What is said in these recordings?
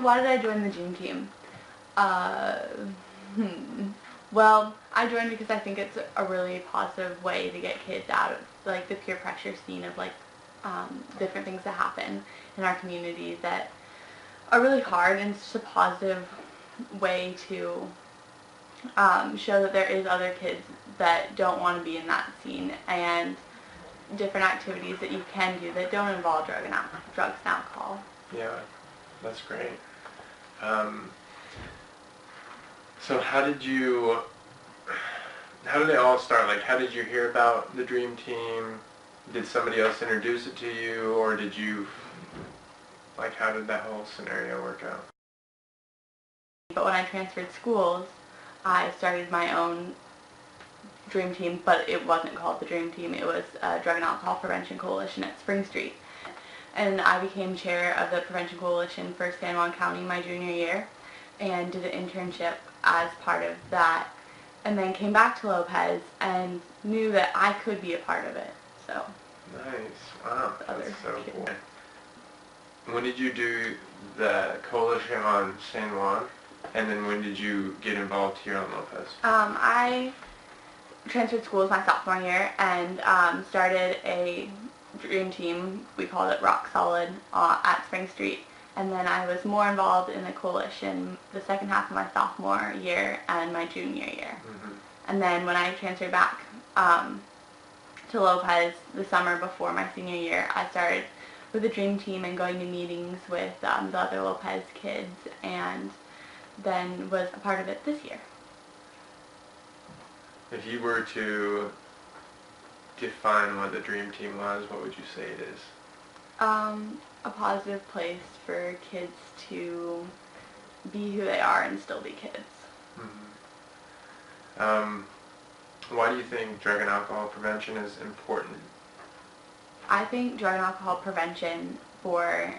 Why did I join the dream team? Uh, Well, I joined because I think it's a really positive way to get kids out of like the peer pressure scene of like different things that happen in our community that are really hard, and it's just a positive way to show that there is other kids that don't want to be in that scene, and different activities that you can do that don't involve drugs and alcohol. Yeah, that's great. So how did it all start? Like, how did you hear about the Dream Team? Did somebody else introduce it to you, or did you, like, how did that whole scenario work out? But when I transferred schools, I started my own Dream Team, but it wasn't called the Dream Team. It was Drug and Alcohol Prevention Coalition at Spring Street. And I became chair of the Prevention Coalition for San Juan County my junior year and did an internship as part of that, and then came back to Lopez and knew that I could be a part of it. So Nice. Wow. That's so people. cool. When did you do the coalition on San Juan, and then when did you get involved here on Lopez? I transferred schools my sophomore year and started a dream team. We called it Rock Solid at Spring Street. And then I was more involved in the coalition the second half of my sophomore year and my junior year. Mm-hmm. And then when I transferred back to Lopez the summer before my senior year, I started with the dream team and going to meetings with the other Lopez kids, and then was a part of it this year. If you were to define what the Dream Team was, what would you say it is? A positive place for kids to be who they are and still be kids. Mm-hmm. Why do you think drug and alcohol prevention is important? I think drug and alcohol prevention for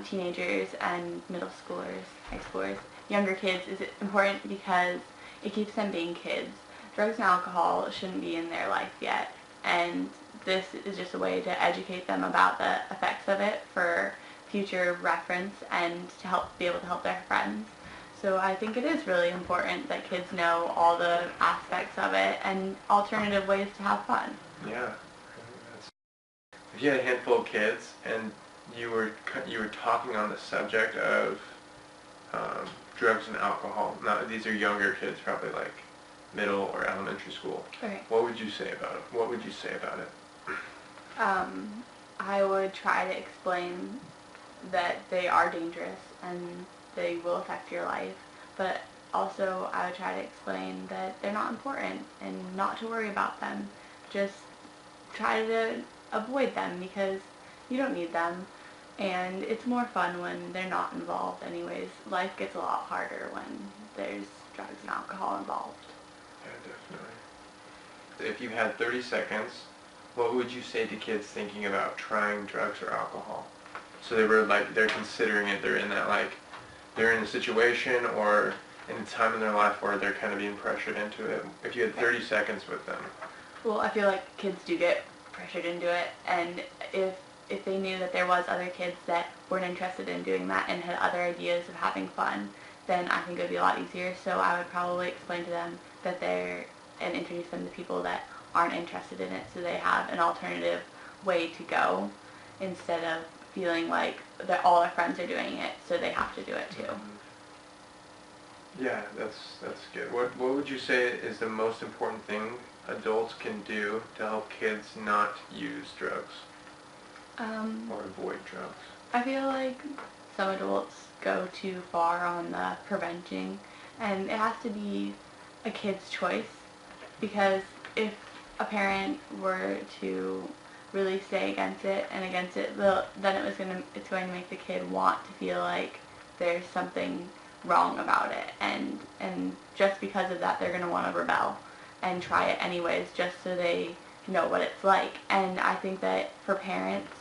teenagers and middle schoolers, high schoolers, younger kids is important because it keeps them being kids. Drugs and alcohol shouldn't be in their life yet, and this is just a way to educate them about the effects of it for future reference and to be able to help their friends. So I think it is really important that kids know all the aspects of it and alternative ways to have fun. Yeah. If you had a handful of kids and you were talking on the subject of drugs and alcohol, now these are younger kids, probably like middle or elementary school. Okay. What would you say about it? What would you say about it? I would try to explain that they are dangerous and they will affect your life, but also I would try to explain that they're not important and not to worry about them. Just try to avoid them because you don't need them, and it's more fun when they're not involved anyways. Life gets a lot harder when there's drugs and alcohol involved. Yeah, definitely. If you had 30 seconds, what would you say to kids thinking about trying drugs or alcohol? So they're considering it, they're in that they're in a situation or in a time in their life where they're kind of being pressured into it. If you had 30 seconds with them. Well, I feel like kids do get pressured into it, and if they knew that there was other kids that weren't interested in doing that and had other ideas of having fun, then I think it would be a lot easier. So I would probably explain to them that and introduce them to people that aren't interested in it, so they have an alternative way to go instead of feeling like that all their friends are doing it, so they have to do it too. Yeah, that's good. What would you say is the most important thing adults can do to help kids not use drugs or avoid drugs? I feel like some adults go too far on the preventing, and it has to be a kid's choice, because if a parent were to really stay against it, then it's going to make the kid want to feel like there's something wrong about it, and just because of that they're going to want to rebel and try it anyways just so they know what it's like. And I think that for parents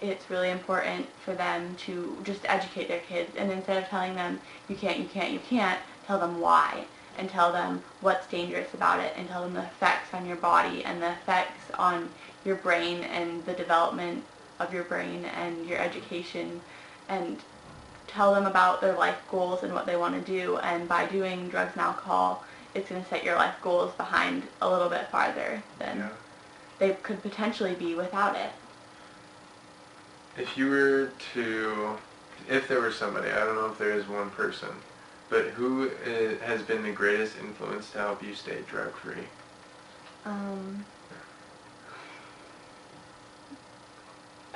it's really important for them to just educate their kids, and instead of telling them you can't, tell them why, and tell them what's dangerous about it, and tell them the effects on your body and the effects on your brain and the development of your brain and your education, and tell them about their life goals and what they want to do, and by doing drugs and alcohol, it's going to set your life goals behind a little bit farther than they could potentially be without it. If you were to, if there were somebody, I don't know if there is one person, but who has been the greatest influence to help you stay drug-free?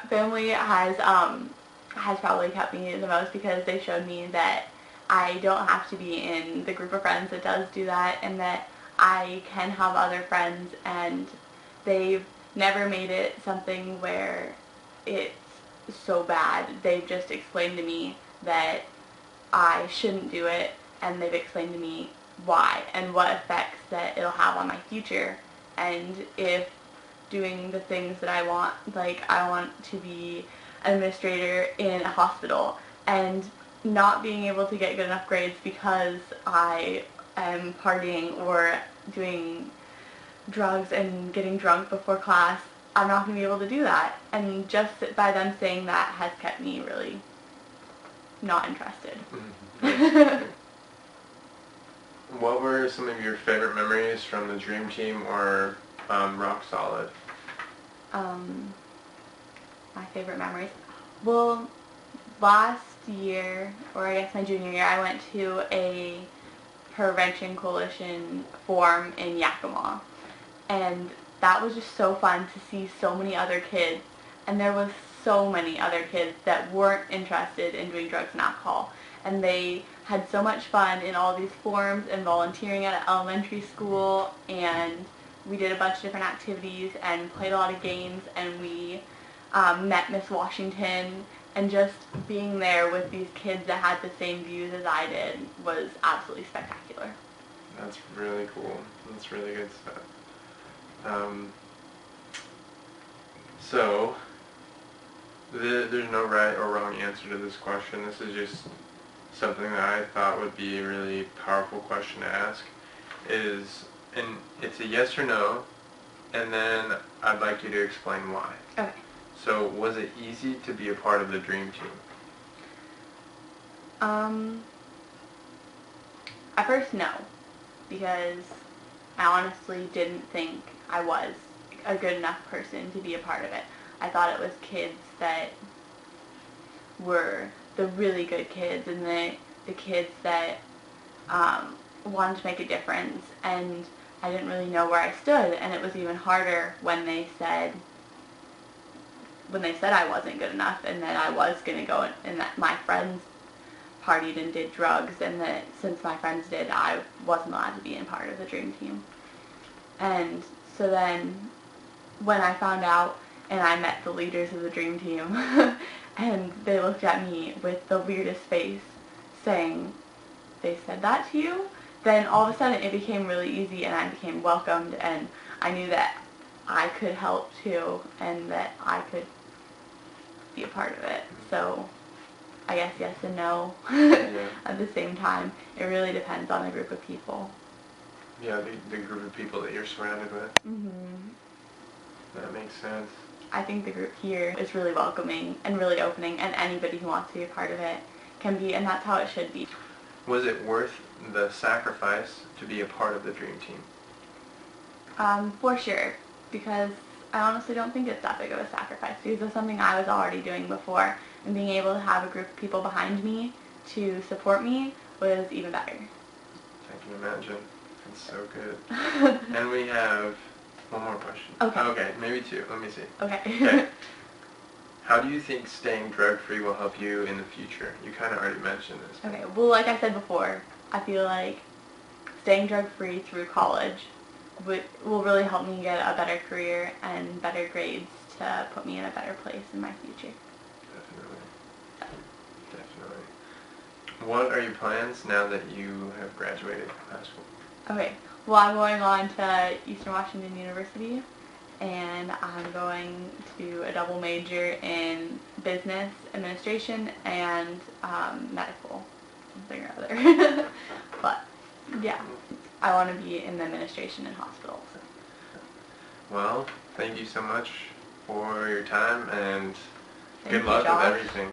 Family has probably kept me the most, because they showed me that I don't have to be in the group of friends that does do that, and that I can have other friends, and they've never made it something where it's so bad. They've just explained to me that I shouldn't do it, and they've explained to me why and what effects that it'll have on my future, and if doing the things that I want, like I want to be an administrator in a hospital, and not being able to get good enough grades because I am partying or doing drugs and getting drunk before class, I'm not going to be able to do that. And just by them saying that has kept me really not interested. What were some of your favorite memories from the Dream Team or Rock Solid? My favorite memories? Well, last year, or I guess my junior year, I went to a Prevention Coalition forum in Yakima. And that was just so fun to see so many other kids. And there was so many other kids that weren't interested in doing drugs and alcohol. And they had so much fun in all these forums and volunteering at an elementary school, and we did a bunch of different activities and played a lot of games, and we met Miss Washington, and just being there with these kids that had the same views as I did was absolutely spectacular. That's really cool. That's really good stuff. So, there's no right or wrong answer to this question. This is just something that I thought would be a really powerful question to ask. And it's a yes or no, and then I'd like you to explain why. Okay. So, was it easy to be a part of the Dream Team? At first, no, because I honestly didn't think I was a good enough person to be a part of it. I thought it was kids that were the really good kids, and the kids that wanted to make a difference, and I didn't really know where I stood, and it was even harder when they said I wasn't good enough, and that I was going to go, and that my friends partied and did drugs, and that since my friends did, I wasn't allowed to be in part of the Dream Team. And so then when I found out and I met the leaders of the Dream Team and they looked at me with the weirdest face saying, "They said that to you?" Then all of a sudden it became really easy, and I became welcomed, and I knew that I could help too, and that I could be a part of it. So I guess yes and no. Yeah. At the same time. It really depends on the group of people. Yeah, the group of people that you're surrounded with. Mm-hmm. That makes sense. I think the group here is really welcoming and really opening, and anybody who wants to be a part of it can be, and that's how it should be. Was it worth the sacrifice to be a part of the Dream Team? For sure, because I honestly don't think it's that big of a sacrifice, because it's something I was already doing before, and being able to have a group of people behind me to support me was even better. I can imagine. It's so good. And we have one more question. Okay. Okay, maybe two. Let me see. Okay. Okay. How do you think staying drug-free will help you in the future? You kind of already mentioned this. Okay, well, like I said before, I feel like staying drug-free through college will really help me get a better career and better grades to put me in a better place in my future. Definitely. Definitely. What are your plans now that you have graduated high school? Okay, well, I'm going on to Eastern Washington University, and I'm going to do a double major in business administration and medical, something or other. But yeah, I want to be in the administration in hospitals. Well, thank you so much for your time, and Thank good you, luck with Josh. everything.